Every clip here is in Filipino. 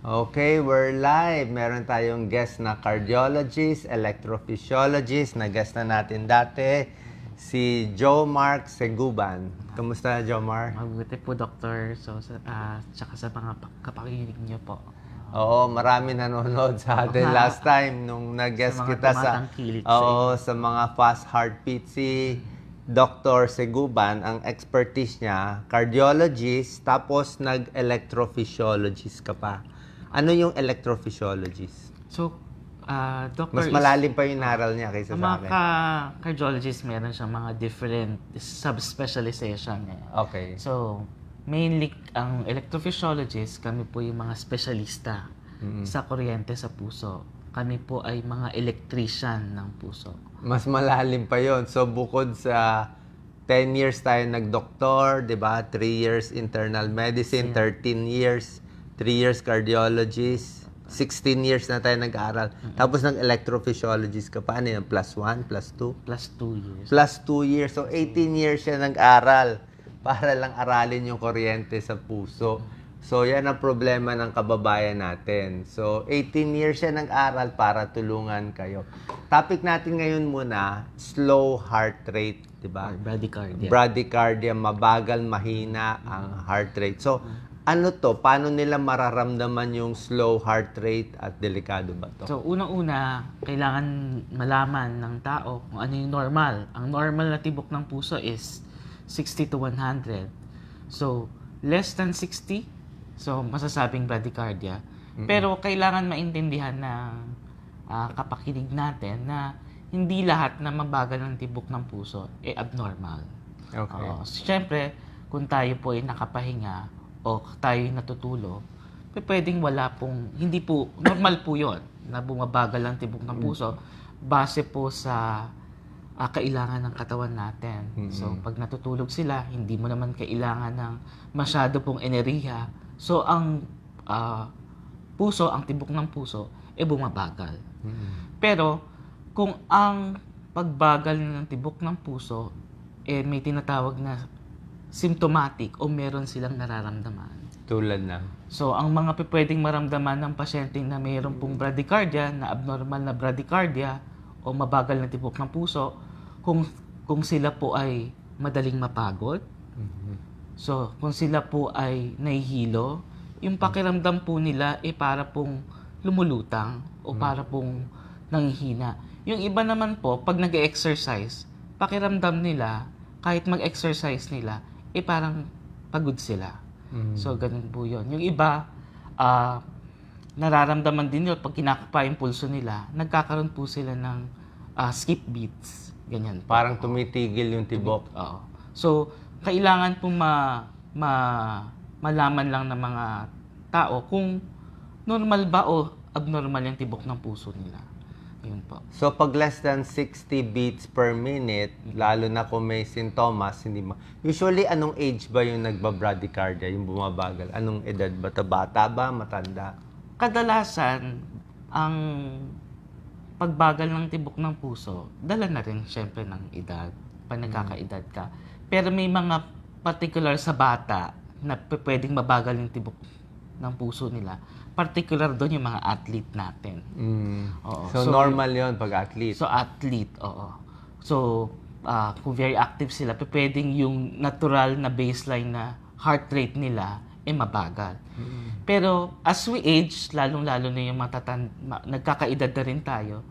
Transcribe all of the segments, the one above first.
Okay, we're live. Meron tayong guest na cardiologist, electrophysiologist, na guest na natin dati, si Jomar Seguban. Kamusta, Jomar? Mabuti po, Doctor. Tsaka sa mga kapakinig niyo po. Oo, marami nanonood sa atin last time nung nag-guest Sa mga kita tumatangkilik sa oo, sa mga fast heartbeat. Si Dr. Seguban, ang expertise niya, cardiologist, tapos nag-electrophysiologist ka pa. Ano yung electrophysiologist? Doctor Mas malalim pa yung naral niya kaysa sa sa mga akin. cardiologist, meron siyang mga different subspecialization. Okay. So, mainly, ang electrophysiologist, kami po yung mga specialista sa kuryente sa puso. Kami po ay mga electrician ng puso. Mas malalim pa yon. So, bukod sa 10 years tayo nag-doktor, di ba? 3 years internal medicine, 13 years, 3 years cardiologist, 16 years na tayo nag-aaral. Tapos nag-electrophysiologist ka pa. Ano yun? Plus 1, plus 2? Plus 2 years. Plus 2 years. So, 18 years siya nag-aral para lang aralin yung kuryente sa puso. So, yan ang problema ng kababayan natin. So, 18 years siya nag-aral para tulungan kayo. Topic natin ngayon muna, slow heart rate, di ba? Bradycardia. Bradycardia, mabagal, mahina ang heart rate. So, ano to? Paano nila mararamdaman yung slow heart rate at delikado ba to? So, unang-una, kailangan malaman ng tao kung ano yung normal. Ang normal na tibok ng puso is 60 to 100. So, less than 60, so masasabing bradycardia. Pero kailangan maintindihan ng kapakinig natin na hindi lahat na mabagal ng tibok ng puso abnormal. Okay. Siyempre, kung tayo po ay nakapahinga o tayo ay natutulog, pwedeng wala pong, hindi po, normal po yon na bumabagal ang tibok ng puso base po sa kailangan ng katawan natin. So, pag natutulog sila, hindi mo naman kailangan ng masyado pong enerhiya. So, ang puso, ang tibok ng puso, bumabagal. Pero, kung ang pagbagal ng tibok ng puso, may tinatawag na symptomatic o meron silang nararamdaman. Tulad na. So, ang mga pwedeng maramdaman ng pasyente na mayroon pong bradycardia, na abnormal na bradycardia, o mabagal na tibok ng puso, kung sila po ay madaling mapagod. So, kung sila po ay nahihilo, yung pakiramdam po nila para pong lumulutang o para pong nanghihina. Yung iba naman po, pag nag-exercise, pakiramdam nila, kahit mag-exercise nila, parang pagod sila. So, ganun po yun. Yung iba, nararamdaman din yun pag kinakapa yung pulso nila, nagkakaroon po sila ng skip beats. Ganyan po. Parang tumitigil yung tibok. Oo. So, kailangan po malaman lang ng mga tao kung normal ba o abnormal yung tibok ng puso nila. Yun po. So, pag less than 60 beats per minute, lalo na kung may sintomas, usually, anong age ba yung nagbabradycardia, yung bumabagal? Anong edad ba? Bata ba? Matanda? Kadalasan, ang pagbagal ng tibok ng puso, dala na rin syempre ng edad, pag nagkakaedad ka. Pero may mga particular sa bata na pwedeng mabagal yung tibok ng puso nila. Particular doon yung mga athlete natin. Oo. So, normal yon pag athlete. So, athlete, oo. So, kung very active sila, pwedeng yung natural na baseline na heart rate nila mabagal. Pero, as we age, lalong-lalo na yung nagkakaedad na rin tayo,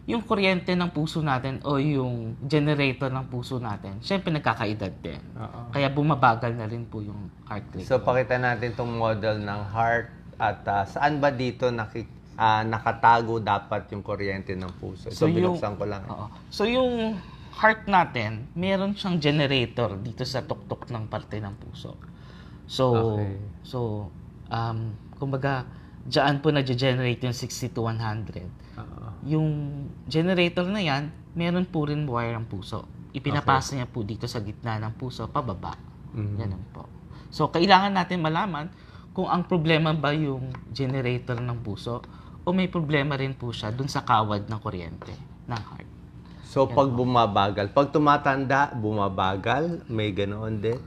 yung kuryente ng puso natin o yung generator ng puso natin, syempre nagkakaedad din. Kaya bumabagal na rin po yung heart rate. So, pakita natin tong model ng heart at saan ba dito nakatago dapat yung kuryente ng puso? So, binuksan ko lang. Oo. So, yung heart natin, meron siyang generator dito sa tuktok ng parte ng puso. So, Okay. kumbaga, diyan po nag-generate yung 60 to 100. Yung generator na yan, meron po rin wire ang puso. Ipinapasa niya po dito sa gitna ng puso, pababa. Ganun po. So, kailangan natin malaman kung ang problema ba yung generator ng puso o may problema rin po siya dun sa kawad ng kuryente ng heart. So, pag bumabagal, pag tumatanda, bumabagal, may ganoon din?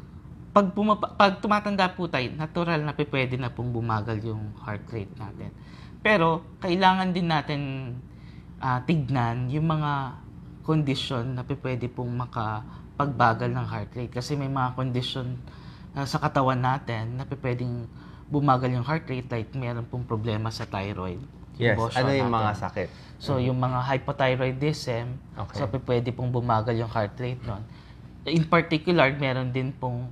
pag tumatanda po tayo, natural na pwede na pong bumagal yung heart rate natin. Pero kailangan din natin tignan yung mga kondisyon na pwede pong makapagbagal ng heart rate. Kasi may mga kondisyon sa katawan natin na pwedeng bumagal yung heart rate, like meron pong problema sa thyroid. Yes, bosyon ano yung natin. mga sakit? So, yung mga hypothyroidism, Okay. so pwede pong bumagal yung heart rate nun. In particular, meron din pong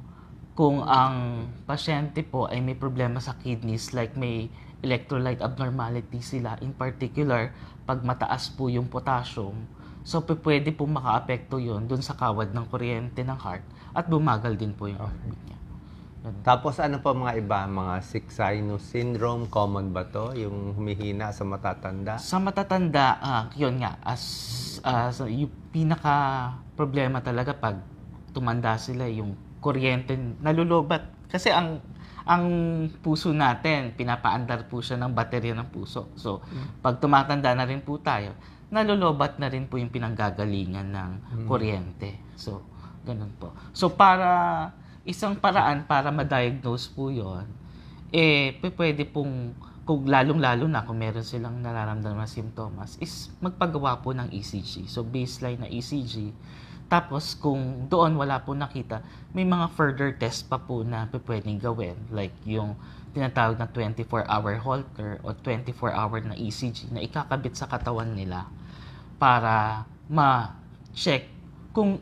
kung ang pasyente po ay may problema sa kidneys, like may electrolyte abnormality sila, in particular, pag mataas po yung potassium, so pwede pong makaapekto yun dun sa kawad ng kuryente ng heart at bumagal din po yung heartbeat niya. Ganun. Tapos ano pa mga iba? Mga sick sinus syndrome, common ba to? Yung humihina sa matatanda? Sa matatanda, yun nga, yung pinaka problema talaga pag tumanda sila, yung kuryente nalulobat. Kasi ang puso natin, pinapaandar po siya ng baterya ng puso. So, pag tumatanda na rin po tayo, nalulobat na rin po yung pinanggagalingan ng kuryente. So, ganun po. So, isang paraan para ma-diagnose po yun, pwede pong, kung lalong-lalo na kung meron silang nararamdaman na simptomas, is magpagawa po ng ECG. So, baseline na ECG. Tapos, kung doon wala po nakita, may mga further test pa po na pwedeng gawin. Like yung tinatawag na 24-hour Holter o 24-hour na ECG na ikakabit sa katawan nila para ma-check kung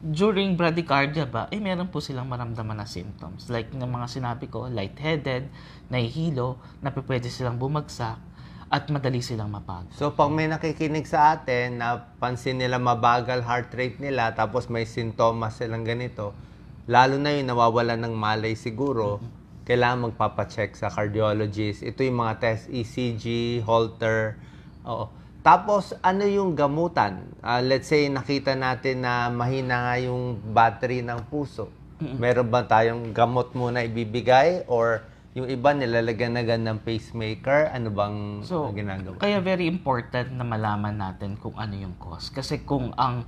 during bradycardia ba, meron po silang maramdaman na symptoms. Like ng mga sinabi ko, lightheaded, nahihilo, na pwede silang bumagsak, at madali silang mapagod. So, pag may nakikinig sa atin, na pansin nila mabagal heart rate nila, tapos may sintomas silang ganito, lalo na yung nawawalan ng malay siguro, kailangan magpapacheck sa cardiologist. Ito yung mga test, ECG, Holter. Oo. Tapos, ano yung gamutan? Let's say, nakita natin na mahina nga yung battery ng puso. Meron ba tayong gamot muna ibibigay? Or yung iba nilalagyan na ng pacemaker? Ano bang ginagawa? Kaya very important na malaman natin kung ano yung cause. Kasi kung ang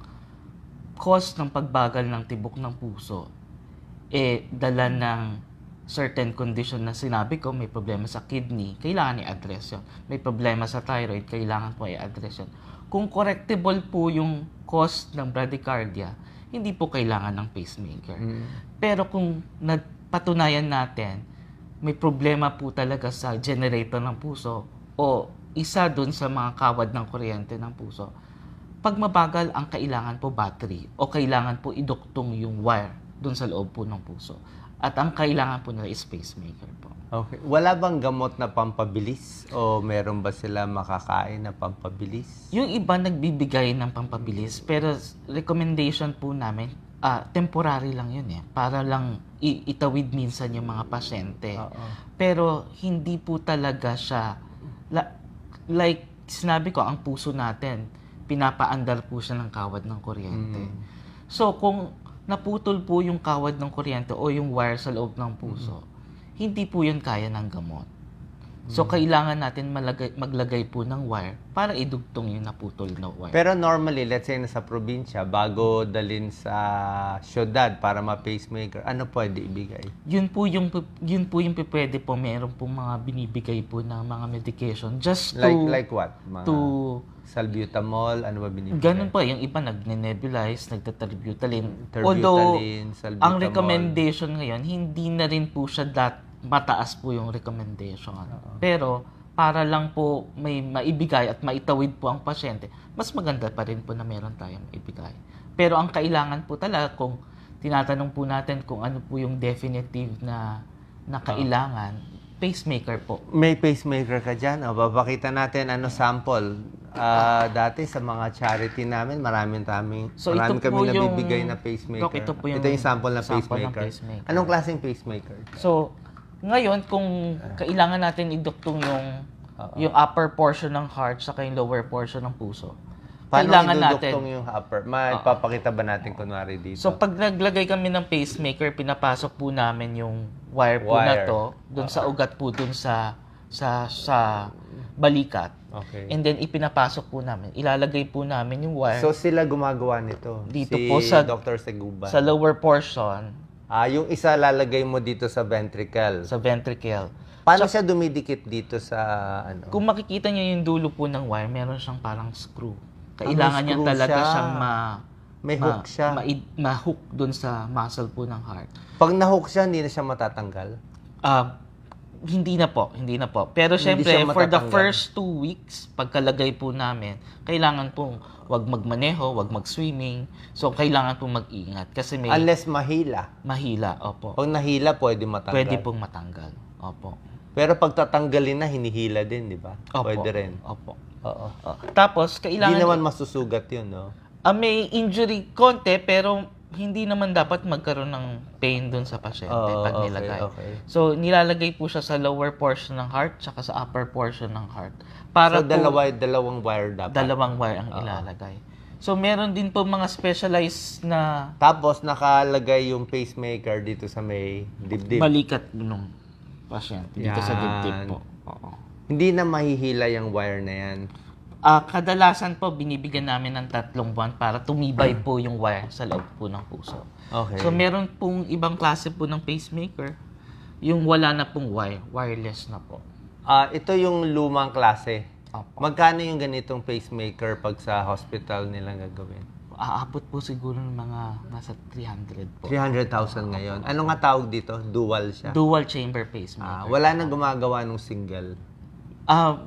cause ng pagbagal ng tibok ng puso, dala ng certain condition na sinabi ko, may problema sa kidney, kailangan i-address yun. May problema sa thyroid, kailangan po i-address yun. Kung correctable po yung cause ng bradycardia, hindi po kailangan ng pacemaker. Pero kung napatunayan natin, may problema po talaga sa generator ng puso o isa dun sa mga kawad ng kuryente ng puso, pag mabagal, ang kailangan po battery o kailangan po iduktong yung wire dun sa loob po ng puso. At ang kailangan po nila is pacemaker po. Okay. Wala bang gamot na pampabilis? O meron ba sila makakain na pampabilis? Yung iba nagbibigay ng pampabilis, pero recommendation po namin, temporary lang yun para lang itawid minsan yung mga pasyente. Pero hindi po talaga siya, like sinabi ko, ang puso natin, pinapaandar po siya ng kawad ng kuryente. So kung naputol po yung kawad ng kuryente o yung wire sa loob ng puso, hindi po yun kaya ng gamot. So, kailangan natin maglagay po ng wire para idugtong yung naputol na wire. Pero normally, let's say nasa probinsya, bago dalhin sa syudad para ma-pacemaker, ano pwede ibigay? Yun po yung pwede po, meron po mga binibigay po ng mga medication just to... Like what? Mga salbutamol, ano ba binibigay? Ganun po, yung iba nagne-nebulize, nagtatarbutalin. Terbutalin, salbutamol. Ang recommendation ngayon, hindi na rin po siya mataas po yung recommendation. Pero, para lang po may maibigay at maitawid po ang pasyente, mas maganda pa rin po na meron tayong maibigay. Pero ang kailangan po talaga, kung tinatanong po natin kung ano po yung definitive na kailangan, pacemaker po. May pacemaker ka dyan? O, papakita natin sample. Dati sa mga charity namin, marami kami nabibigay na pacemaker. Ito yung sample na pacemaker. Anong klaseng pacemaker? So, ngayon, kung kailangan natin iduktong yung upper portion ng heart sa yung lower portion ng puso, paano kailangan iduduktong yung upper? Papakita ba natin kunwari dito? So, pag naglagay kami ng pacemaker, pinapasok po namin yung wire po na to dun sa ugat po dun sa balikat. Okay. And then, ipinapasok po namin. Ilalagay po namin yung wire. So, sila gumagawa nito? Dito si po sa Dr. Seguban? Sa lower portion, Yung isa lalagay mo dito sa ventricle. sa ventricle. Paano siya dumidikit dito sa ano? Kung makikita niyo yung dulo po ng wire, meron siyang parang screw. may Kailangan niya screw talaga siya. siyang May hook siya. ma-hook dun sa muscle po ng heart. Pag na-hook siya, hindi na siya matatanggal. Hindi na po. Pero Hindi syempre, siya for the matatanggal. first 2 weeks, pagkalagay po namin, kailangan pong wag magmaneho, wag mag-swimming. So, kailangan pong mag-ingat. Kasi may Unless mahila. mahila. Opo. Pag nahila, pwede matanggal. Pwede pong matanggal. Opo. Pero pag tatanggalin na, hinihila din, di ba? Opo. Pwede rin. Opo. Oo. Tapos, Hindi kailangan... naman masusugat yun, no? may injury konti, pero hindi naman dapat magkaroon ng pain dun sa pasyente Oo, pag okay, nilagay. okay. So, nilalagay po siya sa lower portion ng heart tsaka sa upper portion ng heart. Para So, po, dalawang wire dapat. dalawang wire ang ilalagay. So, meron din po mga specialized na Tapos, nakalagay yung pacemaker dito sa may dibdib. balikat nung pasyente dito sa Yan. dibdib po. Oo. Hindi na mahihila yung wire na yan. Kadalasan po, binibigyan namin ng 3 buwan para tumibay po yung wire sa loob po ng puso. Okay. So, meron pong ibang klase po ng pacemaker. Yung wala na pong wire, wireless na po. Ito yung lumang klase. Opo. Magkano yung ganitong pacemaker pag sa hospital nilang gagawin? Aabot po siguro ng mga nasa 300 po. 300,000 ngayon. Ano nga tawag dito? Dual siya. Dual chamber pacemaker. Wala nang gumagawa ng single.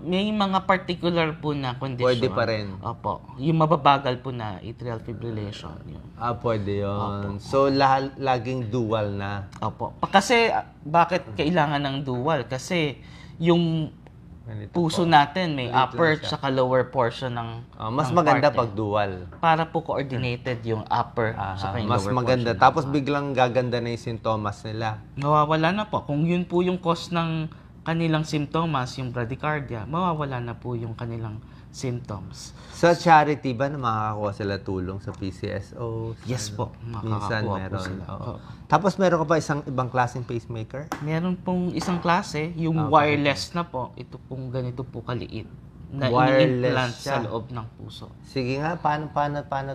May mga particular po na condition. Pwede pa rin. Opo. Yung mababagal po na atrial fibrillation. Yun. Pwede yun. So, laging dual na. Opo. Kasi, bakit kailangan ng dual? Kasi, yung Ganito puso po. natin may Maliit upper lang siya. saka lower portion ng Mas ng maganda parte. pag dual. Para po coordinated yung upper saka yung Mas lower maganda. portion. Tapos biglang gaganda na yung sintomas nila. Mawawala na po. Kung yun po yung cause ng kanilang simptomas, yung bradycardia, mawawala na po yung kanilang symptoms. Sa charity ba na makakakuha sila tulong sa PCSO? Yes po, Minsan makakakuha po meron. sila. Oo. Oo. Tapos meron ka pa isang ibang klaseng pacemaker? Meron pong isang klase, yung Okay. wireless na po. Ito pong ganito po kaliit na Wireless ini-implant siya. sa loob ng puso. Sige nga, paano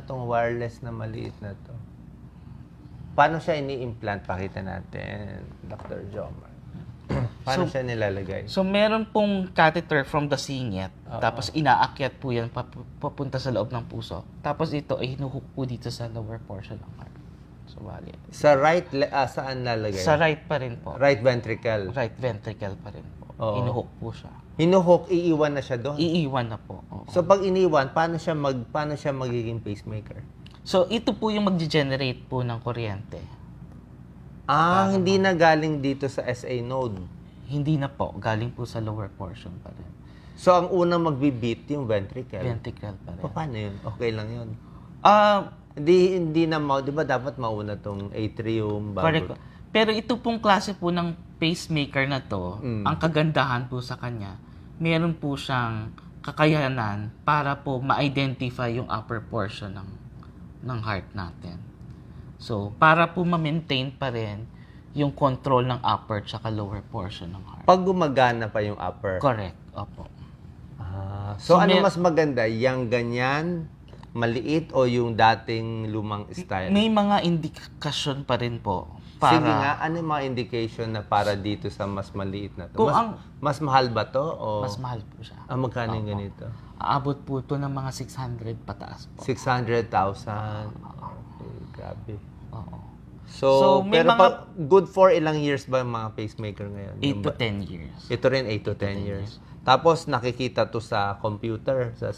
tong wireless na maliit na to? Paano siya ini-implant? Pakita natin, Dr. Jomar. Paano siya nilalagay? So, meron pong catheter from the singit. Tapos, inaakyat po yan papunta sa loob ng puso. Tapos, ito ay hinuhook po dito sa lower portion ng heart. So, bali. Sa saan lalagay? Sa right pa rin po. Right ventricle. Right ventricle pa rin po. Oo. Hinuhook po siya. Hinuhook, iiwan na siya doon. Iiwan na po. Oo. So pag iniwan, paano siya magiging pacemaker? So, ito po yung mag-generate po ng kuryente. Hindi na galing dito sa SA node. Hindi na po. Galing po sa lower portion pa rin. So ang unang magbi-beat yung ventricle. Ventricle pa rin. Paano yun? Okay lang yun. Ah, Hindi na di ba dapat mauna tong atrium bago? correct. Pero ito pong klase po ng pacemaker na to, ang kagandahan po sa kanya, meron po siyang kakayanan para po ma-identify yung upper portion ng heart natin. So, para po ma-maintain pa rin yung control ng upper tsaka lower portion ng heart. Pag gumagana pa yung upper. Correct. Opo. So, So, ano mas maganda? Yang ganyan, maliit o yung dating lumang style? May mga indikasyon pa rin po. Para, Sige nga, ano yung mga indication na para dito sa mas maliit na to? Kung Mas mahal ba to? O mas mahal po siya. magkano yung ganito? Aabot po ito ng mga 600 pataas po. 600,000. Okay, grabe. Oo. So, So, may pero mga- good for ilang years ba yung mga pacemaker ngayon? 8 to 10 years. Ito rin 8 to 10 years. Tapos nakikita to sa computer, sa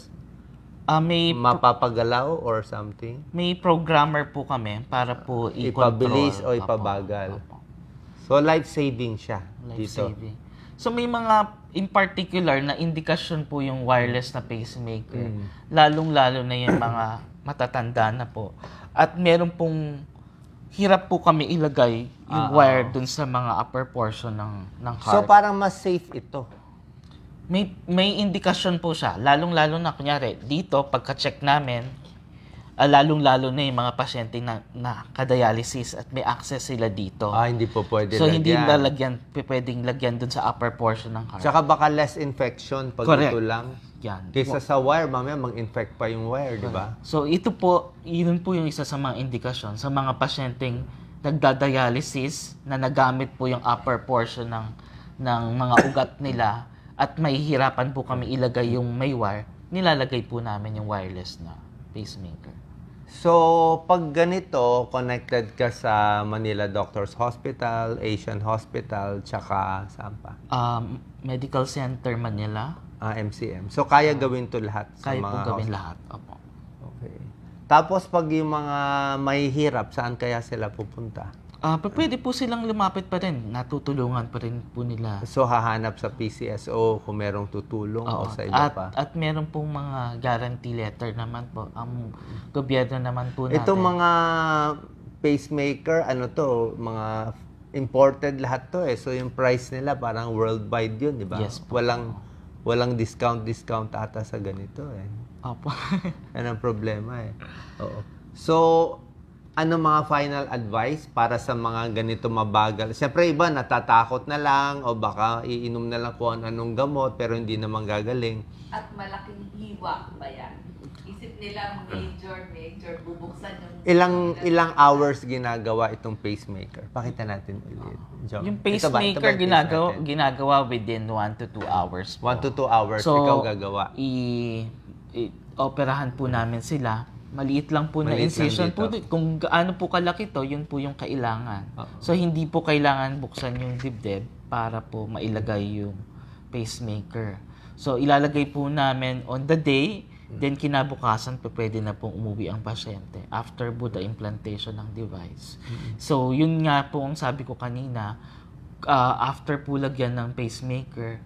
May mapapagalaw or something? may programmer po kami para po i-control. Ipabilis o Opo, ipabagal. opo. So, life-saving siya dito. Life-saving. So may mga in particular na indikasyon po yung wireless na pacemaker. Lalong-lalo na yung mga matatanda na po. At meron pong hirap po kami ilagay yung wire dun sa mga upper portion ng heart. So, parang mas safe ito. May indikasyon po siya. Lalong-lalo na, kunyari, dito, pagka-check namin, lalong-lalo na yung mga pasyente na ka-dialysis at may access sila dito. Hindi po pwede So, hindi lagyan. pwedeng lagyan dun sa upper portion ng heart. Tsaka baka less infection pag Correct. ito lang. Yan. Kaysa sa wire, mamaya mag-infect pa yung wire, di ba? So, ito po, yun po yung isa sa mga indikasyon sa mga pasyenteng nagdadialysis na nagamit po yung upper portion ng mga ugat nila at mahihirapan po kami ilagay yung may wire, nilalagay po namin yung wireless na pacemaker. So, pag ganito, connected ka sa Manila Doctors Hospital, Asian Hospital, tsaka saan pa? Medical Center Manila, MCM. So, kaya gawin to lahat sa kaya mga po gawin hospital? lahat. Opo. Okay. Tapos, pag yung mga mahihirap, saan kaya sila pupunta? Pwede po silang lumapit pa rin. Natutulungan pa rin po nila. So, hahanap sa PCSO kung merong tutulong o Oo. sa iba pa? At meron pong mga guarantee letter naman po. Ang gobyerno naman po natin. Itong mga pacemaker, ano to, mga imported lahat to eh. So, yung price nila parang worldwide yun, di ba? Yes po. Walang discount ata sa ganito eh. Opo. Yan ang problema eh. Oo. So, ano mga final advice para sa mga ganito mabagal? Siyempre iba natatakot na lang o baka iinom na lang kung anong gamot pero hindi naman gagaling. At malaking hiwa ba yan? Isip nila major, bubuksan yung... Ilang hours ginagawa itong pacemaker? Pakita natin ulit. Jom. Yung Ito ba pacemaker yung case natin? ginagawa within 1 to 2 hours po. 1 to 2 hours So, ikaw gagawa. operahan po namin sila. Maliit lang po na Maliit lang incision dito. po. Kung gaano po kalaki to, yun po yung kailangan. So, hindi po kailangan buksan yung dibdib para po mailagay yung pacemaker. So, ilalagay po namin on the day, then kinabukasan po pwede na pong umuwi ang pasyente after po the implantation ng device. So, yun nga po ang sabi ko kanina, after po lagyan ng pacemaker,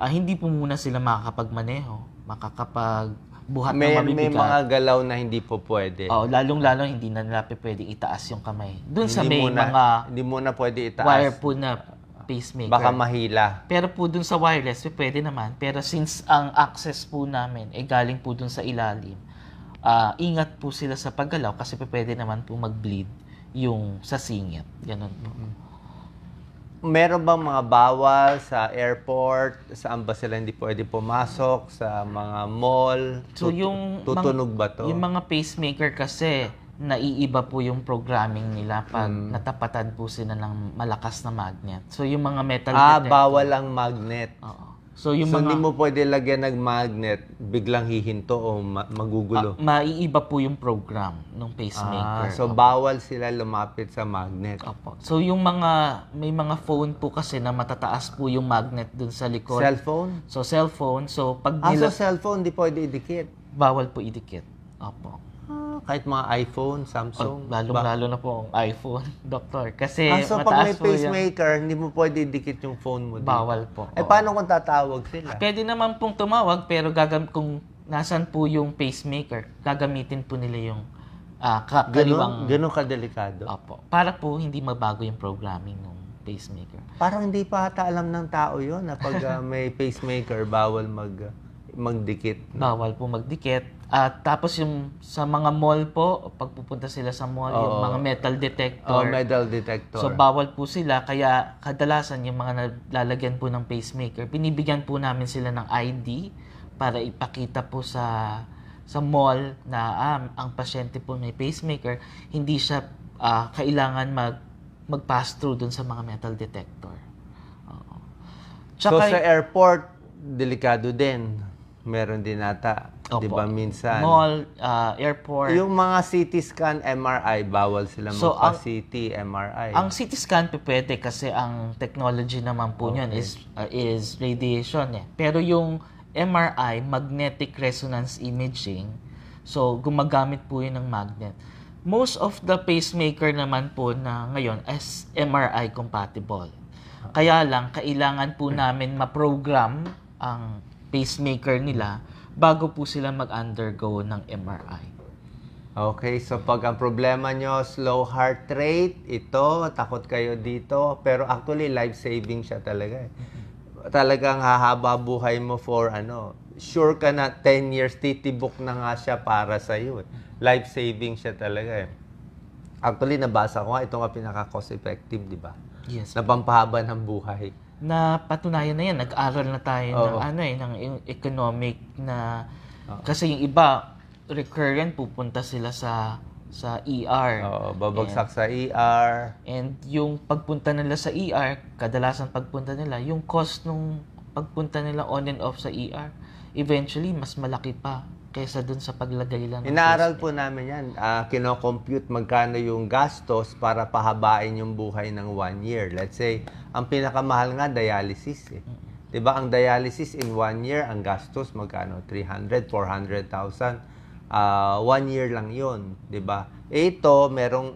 hindi po muna sila makakapagmaneho, makakapagbuhat ng May mabibigat. mga galaw na hindi po pwede. Lalong-lalo hindi na nila pwedeng itaas yung kamay. Doon sa may mga hindi muna pwede itaas. wire po na pacemaker. Baka mahila. Pero po dun sa wireless, pwede naman. Pero since ang access po namin ay galing po dun sa ilalim, ingat po sila sa paggalaw kasi pwede naman po mag-bleed yung sa singit. Ganun po. Meron bang mga bawal sa airport? Saan ba sila hindi pwede pumasok? Sa mga mall? So yung tutunog ba to? Yung mga pacemaker kasi naiiba po yung programming nila pag natapatan po sila ng malakas na magnet. So yung mga metal detector. Bawal ang magnet. Oo. So yung So mga hindi mo pwede lagyan ng magnet, biglang hihinto o magugulo. maiiba po yung program ng pacemaker. So bawal sila lumapit sa magnet. Opo. So yung may mga phone po kasi na matataas po yung magnet dun sa likod. Cellphone? So cellphone. So pag So cellphone, di pwede idikit. bawal po idikit. Opo. Kahit mga iPhone, Samsung. Lalo na po ang iPhone, doktor. Kasi So mataas pag may po yung pacemaker, hindi mo pwede idikit yung phone mo dito. bawal po. Oo. Paano kung tatawag sila? Pwede naman pong tumawag pero kung nasan po yung pacemaker, gagamitin po nila yung kaliwang... Ganun kadelikado. Opo. Para po hindi mabago yung programming ng pacemaker. Parang hindi pa ata alam ng tao yon na pag may pacemaker, bawal magdikit. Bawal po magdikit. At tapos yung sa mga mall po, pag pupunta sila sa mall, yung mga metal detector. Metal detector. So bawal po sila. Kaya kadalasan yung mga nalalagyan po ng pacemaker, binibigyan po namin sila ng ID para ipakita po sa mall na ang pasyente po may pacemaker, hindi siya kailangan mag-pass through dun sa mga metal detector. Oo. So sa airport, delikado din. Meron din ata. Di ba minsan? Mall, airport. Yung mga CT scan, MRI, bawal sila So, magpa-CT, MRI. Ang CT scan pwede kasi ang technology naman po niyan is radiation eh. Pero yung MRI, magnetic resonance imaging, so gumagamit po yun ng magnet. Most of the pacemaker naman po na ngayon is MRI compatible. Kaya lang, kailangan po namin ma-program ang pacemaker nila bago po sila mag-undergo ng MRI. Okay, so pag ang problema nyo, slow heart rate, ito, takot kayo dito, pero actually life-saving siya talaga eh. Talagang hahaba buhay mo for sure ka na 10 years, titibok na nga siya para sa iyo eh. Life-saving siya talaga eh. Actually, nabasa ko nga, ito nga pinaka-cost effective, di ba? Yes. Na pampahaba ng buhay. Na patunayan na yan, nag-aral na tayo ng economic na kasi yung iba recurrent pupunta sila sa sa ER. Oo, babagsak sa ER. And yung pagpunta nila sa ER, kadalasan pagpunta nila, yung cost nung pagpunta nila on and off sa ER, eventually mas malaki pa kaysa dun sa paglagay lang ng Inaaral test. po namin yan. Kino-compute magkano yung gastos para pahabain yung buhay ng 1 year. Let's say, ang pinakamahal nga, dialysis. Eh. 'Di ba ang dialysis in 1 year, ang gastos magkano? 300, 400,000. 1 year lang yun. 'Di ba? Ito, merong